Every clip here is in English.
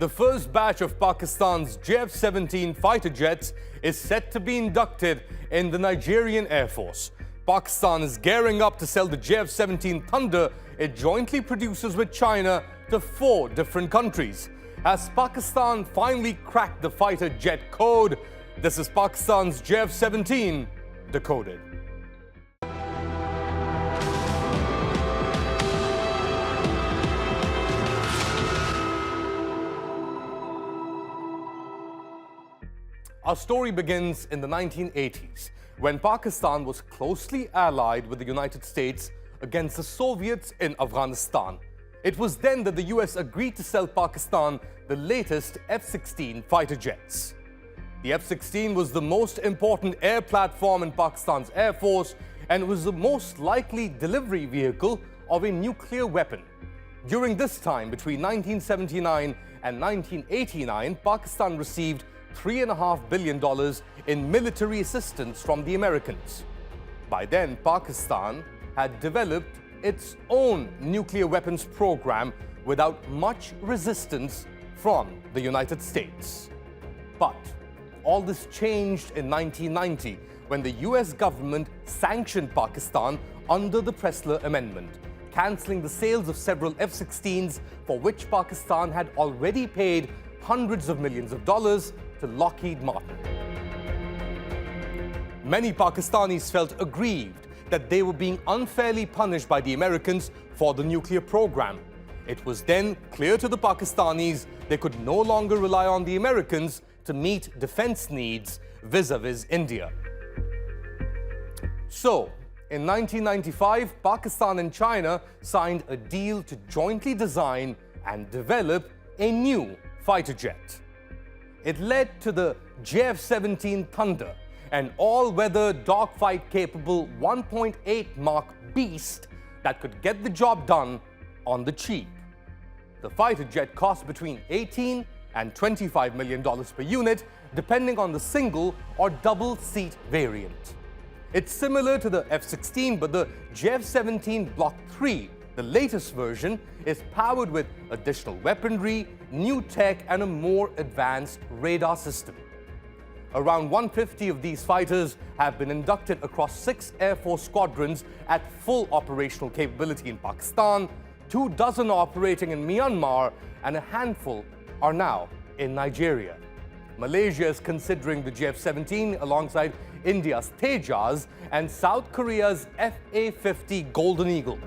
The first batch of Pakistan's JF-17 fighter jets is set to be inducted in the Nigerian Air Force. Pakistan is gearing up to sell the JF-17 Thunder it jointly produces with China to 4 different countries. Has Pakistan finally cracked the fighter jet code? This is Pakistan's JF-17 Decoded. Our story begins in the 1980s, when Pakistan was closely allied with the United States against the Soviets in Afghanistan. It was then that the US agreed to sell Pakistan the latest F-16 fighter jets. The F-16 was the most important air platform in Pakistan's Air Force and was the most likely delivery vehicle of a nuclear weapon. During this time, between 1979 and 1989, Pakistan received $3.5 billion in military assistance from the Americans. By then, Pakistan had developed its own nuclear weapons program without much resistance from the United States. But all this changed in 1990 when the US government sanctioned Pakistan under the Pressler Amendment, cancelling the sales of several F-16s for which Pakistan had already paid hundreds of millions of dollars to Lockheed Martin. Many Pakistanis felt aggrieved that they were being unfairly punished by the Americans for the nuclear program. It was then clear to the Pakistanis they could no longer rely on the Americans to meet defense needs vis-a-vis India. So, in 1995, Pakistan and China signed a deal to jointly design and develop a new fighter jet. It led to the JF-17 Thunder, an all-weather dogfight-capable 1.8 Mach beast that could get the job done on the cheap. The fighter jet cost between $18 and $25 million per unit, depending on the single or double-seat variant. It's similar to the F-16, but the JF-17 Block 3, the latest version, is powered with additional weaponry, new tech, and a more advanced radar system. Around 150 of these fighters have been inducted across 6 Air Force squadrons at full operational capability in Pakistan, 24 are operating in Myanmar, and a handful are now in Nigeria. Malaysia is considering the JF-17 alongside India's Tejas and South Korea's FA-50 Golden Eagle.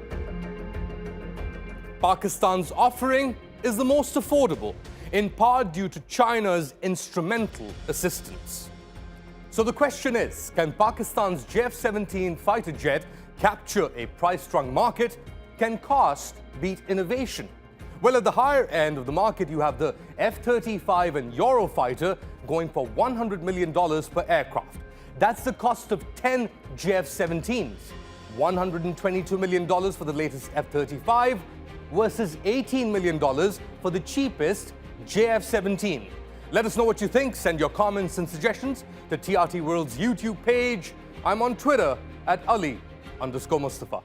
Pakistan's offering is the most affordable, in part due to China's instrumental assistance. So the question is, can Pakistan's JF-17 fighter jet capture a price-strung market? Can cost beat innovation? Well, at the higher end of the market, you have the F-35 and Eurofighter going for $100 million per aircraft. That's the cost of 10 JF-17s. $122 million for the latest F-35 versus $18 million for the cheapest JF-17. Let us know what you think. Send your comments and suggestions to TRT World's YouTube page. I'm on Twitter at Ali_Mustafa.